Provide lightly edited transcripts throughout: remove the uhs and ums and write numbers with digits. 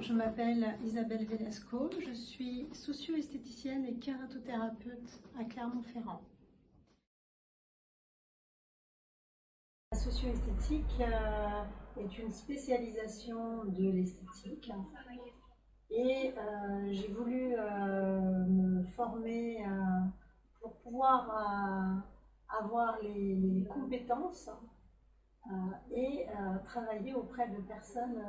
Je m'appelle Isabelle Velasco, je suis socio-esthéticienne et kératothérapeute à Clermont-Ferrand. La socio-esthétique est une spécialisation de l'esthétique et j'ai voulu me former pour pouvoir avoir les compétences et travailler auprès de personnes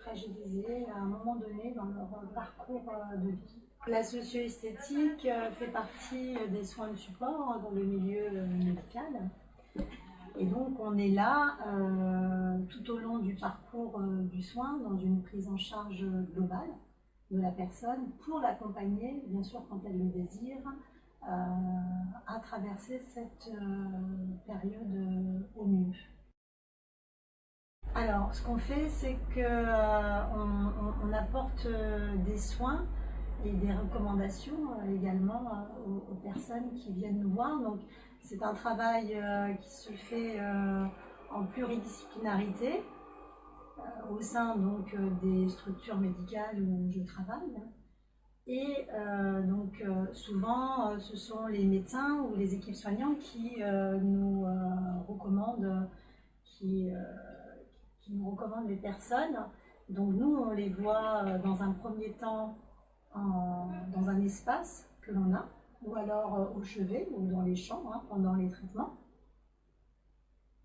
fragilisées à un moment donné dans leur parcours de vie. La socio-esthétique fait partie des soins de support dans le milieu médical. Et donc on est là tout au long du parcours du soin, dans une prise en charge globale de la personne pour l'accompagner, bien sûr quand elle le désire, à traverser cette période au mieux. Alors, ce qu'on fait, c'est qu'on apporte des soins et des recommandations également aux personnes qui viennent nous voir. Donc, c'est un travail qui se fait en pluridisciplinarité au sein donc, des structures médicales où je travaille. Et donc, souvent, ce sont les médecins ou les équipes soignantes qui nous recommandent, qui nous recommandent les personnes. Donc nous, on les voit dans un premier temps dans un espace que l'on a, ou alors au chevet ou dans les champs pendant les traitements.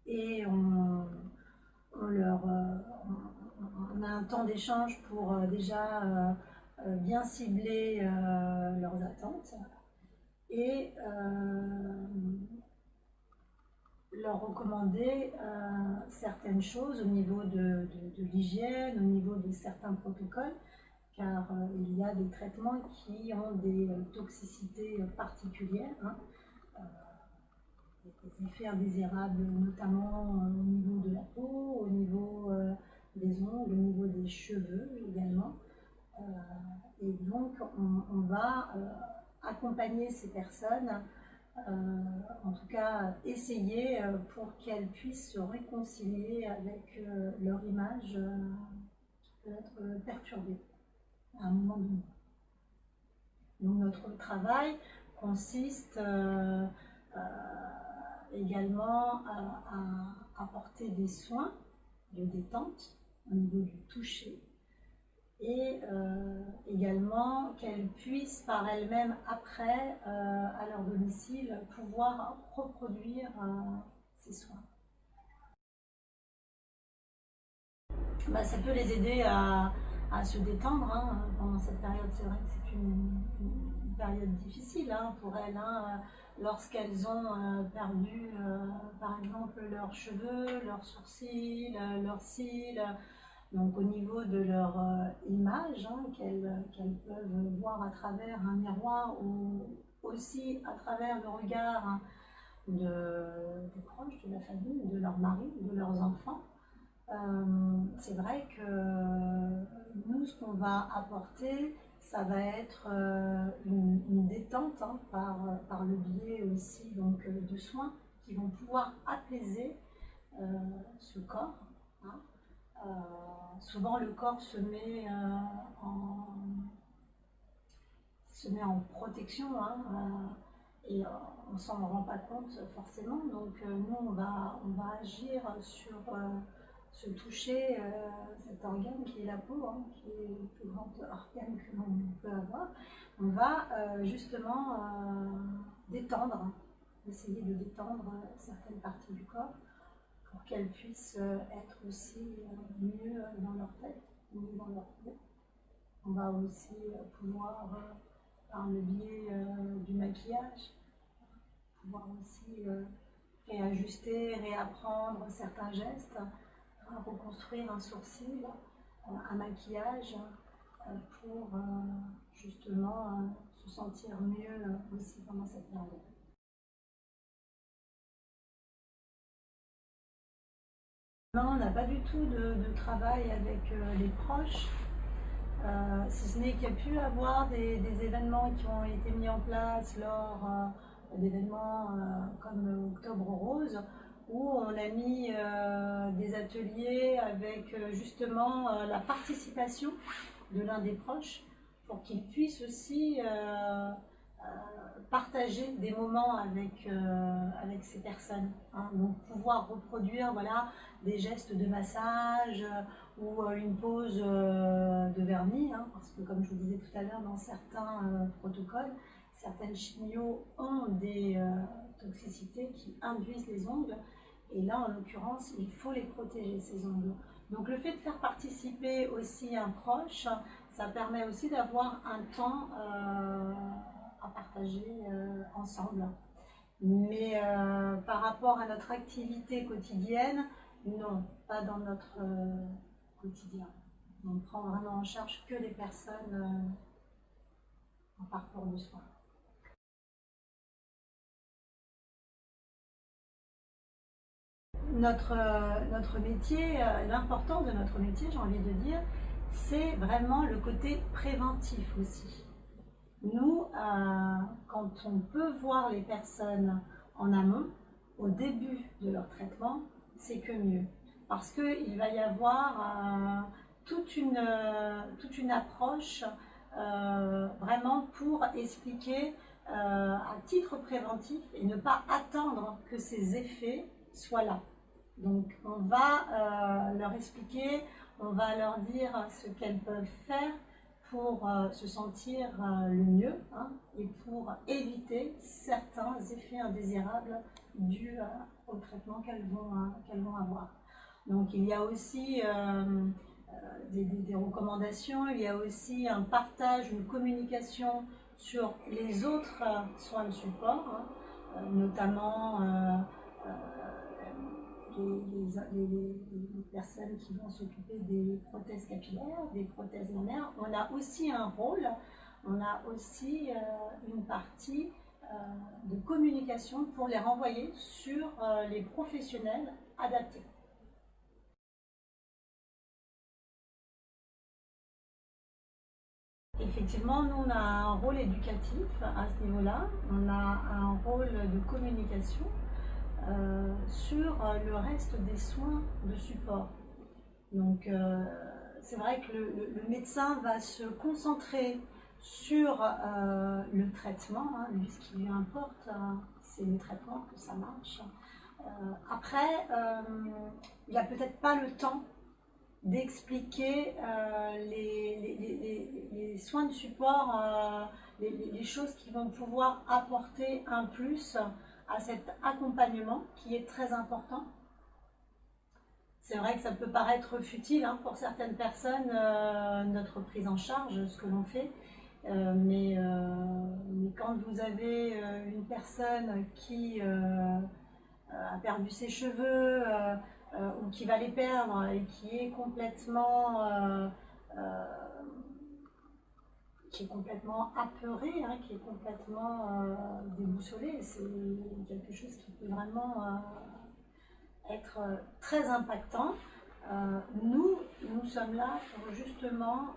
Et on a un temps d'échange pour déjà bien cibler leurs attentes et leur recommander certaines choses au niveau de l'hygiène, au niveau de certains protocoles, car il y a des traitements qui ont des toxicités particulières, des effets indésirables, notamment au niveau de la peau, au niveau des ongles, au niveau des cheveux également. Et donc on va accompagner ces personnes, en tout cas essayer pour qu'elles puissent se réconcilier avec leur image qui peut être perturbée à un moment donné. Donc notre travail consiste également à apporter des soins de détente au niveau du toucher et également qu'elles puissent par elles-mêmes après, à leur domicile, pouvoir reproduire ces soins. Ça peut les aider à se détendre pendant cette période. C'est vrai que c'est une période difficile pour elles, lorsqu'elles ont perdu par exemple leurs cheveux, leurs sourcils, leurs cils. Donc au niveau de leur image, qu'elles peuvent voir à travers un miroir ou aussi à travers le regard des proches, de la famille, de leur mari, de leurs enfants. C'est vrai que nous, ce qu'on va apporter, ça va être une détente par le biais aussi donc, de soins qui vont pouvoir apaiser ce corps. Souvent le corps se met en protection et on ne s'en rend pas compte forcément. Donc nous on va agir sur ce toucher, cet organe qui est la peau, qui est le plus grand organe que l'on peut avoir. On va justement détendre, essayer de détendre certaines parties du corps, pour qu'elles puissent être aussi mieux dans leur tête, mieux dans leur peau. On va aussi pouvoir, par le biais du maquillage, pouvoir aussi réajuster, réapprendre certains gestes, reconstruire un sourcil, un maquillage, pour justement se sentir mieux aussi pendant cette période. Non, on n'a pas du tout de travail avec les proches, si ce n'est qu'il y a pu avoir des événements qui ont été mis en place lors d'événements comme Octobre Rose, où on a mis des ateliers avec justement la participation de l'un des proches pour qu'il puisse aussi partager des moments avec ces personnes. Hein. Donc pouvoir reproduire voilà, des gestes de massage ou une pause de vernis, hein, parce que comme je vous disais tout à l'heure, dans certains protocoles, certaines chimios ont des toxicités qui induisent les ongles. Et là, en l'occurrence, il faut les protéger, ces ongles. Donc le fait de faire participer aussi un proche, ça permet aussi d'avoir un temps à partager ensemble. Mais par rapport à notre activité quotidienne, non, pas dans notre quotidien. On prend vraiment en charge que les personnes en parcours de soins. Notre métier, l'importance de notre métier, j'ai envie de dire, c'est vraiment le côté préventif aussi. Nous, quand on peut voir les personnes en amont, au début de leur traitement, c'est que mieux. Parce qu'il va y avoir toute une approche vraiment pour expliquer à titre préventif et ne pas attendre que ces effets soient là. Donc on va leur expliquer, on va leur dire ce qu'elles peuvent faire pour se sentir le mieux hein, et pour éviter certains effets indésirables dus au traitement qu'elles vont avoir. Donc il y a aussi des recommandations, il y a aussi un partage, une communication sur les autres soins de support, hein, notamment les personnes qui vont s'occuper des prothèses capillaires, des prothèses mammaires. On a aussi un rôle, on a aussi une partie de communication pour les renvoyer sur les professionnels adaptés. Effectivement, nous on a un rôle éducatif à ce niveau-là, on a un rôle de communication sur le reste des soins de support. Donc c'est vrai que le médecin va se concentrer sur le traitement, hein, lui ce qui lui importe, c'est le traitement, que ça marche. Après, il n'a peut-être pas le temps d'expliquer les soins de support, les choses qui vont pouvoir apporter un plus à cet accompagnement qui est très important. C'est vrai que ça peut paraître futile hein, pour certaines personnes, notre prise en charge, ce que l'on fait, mais quand vous avez une personne qui a perdu ses cheveux ou qui va les perdre et qui est complètement apeuré, hein, qui est complètement déboussolé, c'est quelque chose qui peut vraiment être très impactant. Nous sommes là pour justement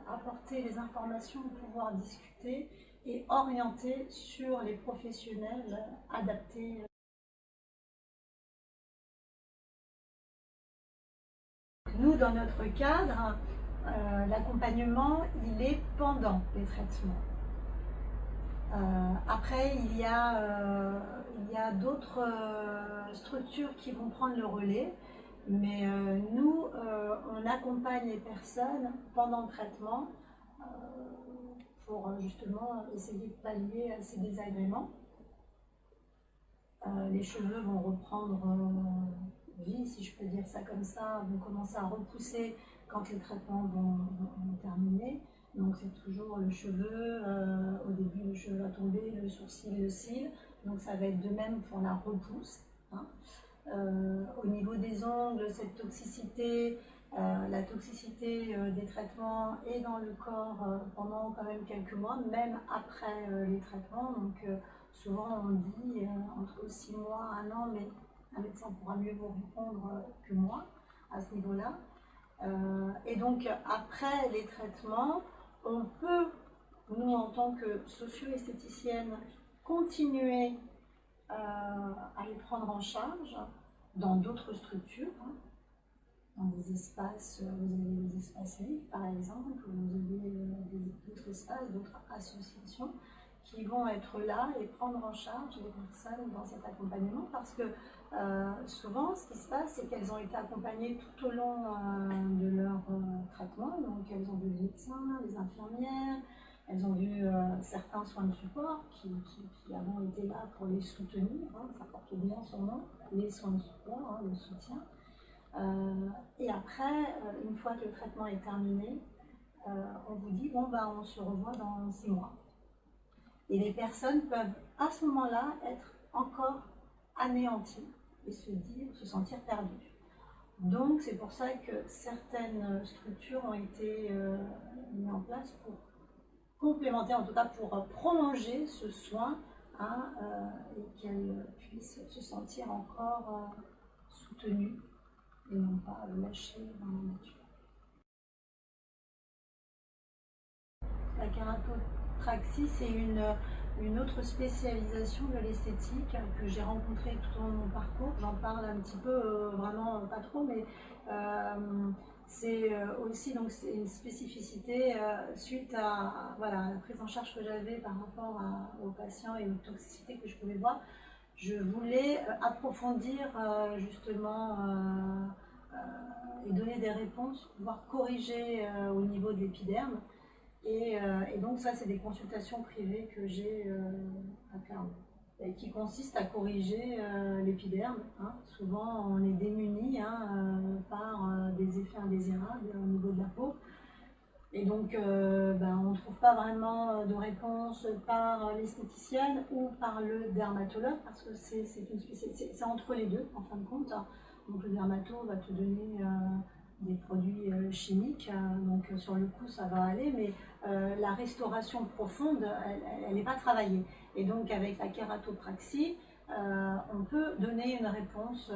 apporter les informations, pouvoir discuter et orienter sur les professionnels adaptés. Nous, dans notre cadre, l'accompagnement, il est pendant les traitements. Après, il y a d'autres structures qui vont prendre le relais, mais nous, on accompagne les personnes pendant le traitement pour justement essayer de pallier ces désagréments. Les cheveux vont reprendre vie, si je peux dire ça comme ça, vont commencer à repousser quand les traitements vont terminer. Donc c'est toujours le cheveu, au début le cheveu va tomber, le sourcil, le cil, donc ça va être de même pour la repousse. Hein. Au niveau des ongles, cette toxicité, la toxicité des traitements est dans le corps pendant quand même quelques mois, même après les traitements. Donc souvent on dit entre 6 mois, 1 an, mais un médecin pourra mieux vous répondre que moi à ce niveau-là. Et donc après les traitements, on peut, nous en tant que socio-esthéticienne, continuer à les prendre en charge dans d'autres structures, hein, dans des espaces, vous avez des espaces libres par exemple, vous avez d'autres espaces, d'autres associations qui vont être là et prendre en charge les personnes dans cet accompagnement parce que souvent ce qui se passe c'est qu'elles ont été accompagnées tout au long de leur traitement, donc elles ont vu les médecins, les infirmières, elles ont vu certains soins de support qui avons été là pour les soutenir, hein, ça porte bien son nom, les soins de support, hein, le soutien. Et après, une fois que le traitement est terminé, on vous dit bon ben on se revoit dans 6 mois. Et les personnes peuvent à ce moment-là être encore anéanties et se sentir perdues. Donc c'est pour ça que certaines structures ont été mises en place pour complémenter, en tout cas pour prolonger ce soin, hein, et qu'elles puissent se sentir encore soutenues et non pas lâchées dans la nature. La kératopraxie, c'est une autre spécialisation de l'esthétique que j'ai rencontrée tout au long de mon parcours. J'en parle un petit peu, vraiment pas trop, mais c'est aussi donc, c'est une spécificité suite à voilà, la prise en charge que j'avais par rapport aux patients et aux toxicités que je pouvais voir. Je voulais approfondir justement et donner des réponses, pouvoir corriger au niveau de l'épiderme. Et donc ça, c'est des consultations privées que j'ai à Clermont, et qui consistent à corriger l'épiderme. Hein. Souvent, on est démuni hein, par des effets indésirables au niveau de la peau. Et donc, on ne trouve pas vraiment de réponse par l'esthéticienne ou par le dermatologue, parce que c'est entre les deux, en fin de compte. Donc, le dermatologue va te donner des produits chimiques, donc sur le coup, ça va aller, mais la restauration profonde, elle n'est pas travaillée. Et donc, avec la kératopraxie, on peut donner une réponse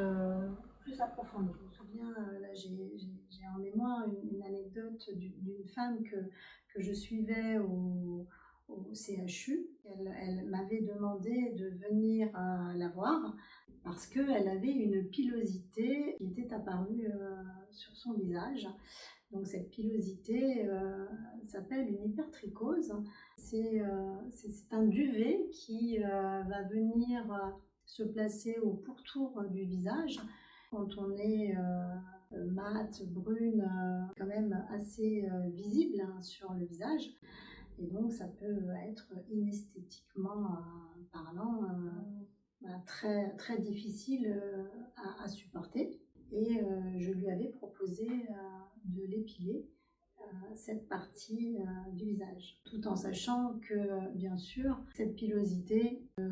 plus approfondie. Je me souviens, là, j'ai en mémoire une anecdote d'une femme que je suivais au CHU. Elle m'avait demandé de venir la voir parce qu'elle avait une pilosité qui était apparue sur son visage. Donc cette pilosité s'appelle une hypertrichose. C'est un duvet qui va venir se placer au pourtour du visage. Quand on est mate, brune, quand même assez visible hein, sur le visage. Et donc ça peut être inesthétiquement parlant très, très difficile à supporter. Et je lui avais proposé de l'épiler cette partie du visage, tout en sachant que bien sûr cette pilosité ne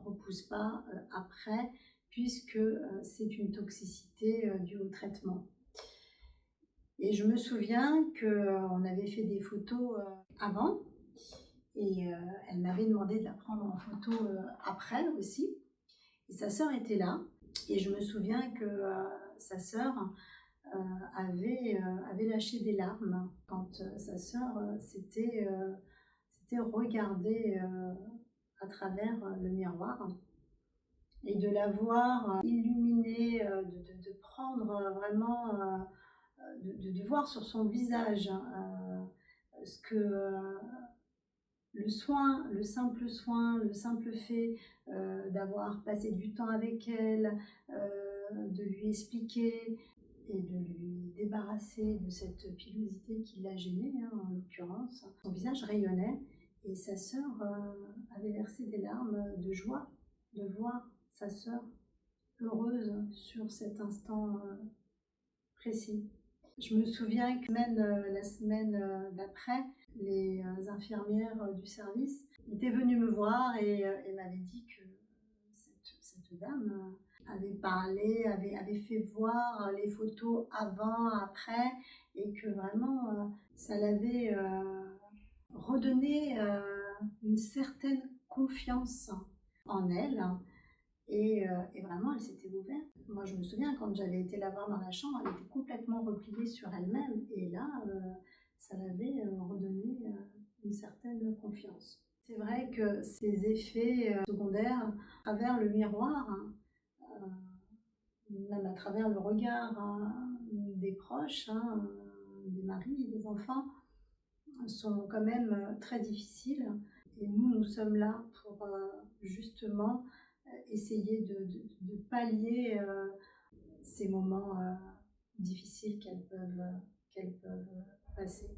repousse pas après, puisque c'est une toxicité due au traitement. Et je me souviens qu'on avait fait des photos avant, et elle m'avait demandé de la prendre en photo après aussi. Et sa sœur était là, et je me souviens que sa sœur avait lâché des larmes quand sa sœur s'était regardée à travers le miroir. Et de la voir illuminée, de prendre vraiment, de voir sur son visage ce que le soin, le simple fait d'avoir passé du temps avec elle, de lui expliquer et de lui débarrasser de cette pilosité qui l'a gênée, hein, en l'occurrence. Son visage rayonnait et sa sœur avait versé des larmes de joie de voir sa sœur heureuse sur cet instant précis. Je me souviens que la semaine d'après, les infirmières du service étaient venues me voir et m'avaient dit que cette dame avait parlé, avait fait voir les photos avant, après, et que vraiment ça l'avait redonné une certaine confiance en elle. Et vraiment, elle s'était ouverte. Moi, je me souviens, quand j'avais été la voir dans la chambre, elle était complètement repliée sur elle-même. Et là, ça l'avait redonné une certaine confiance. C'est vrai que ces effets secondaires, à travers le miroir, hein, même à travers le regard des proches, hein, des maris, des enfants, sont quand même très difficiles. Et nous, nous sommes là pour justement essayer de pallier ces moments difficiles qu'elles peuvent passer.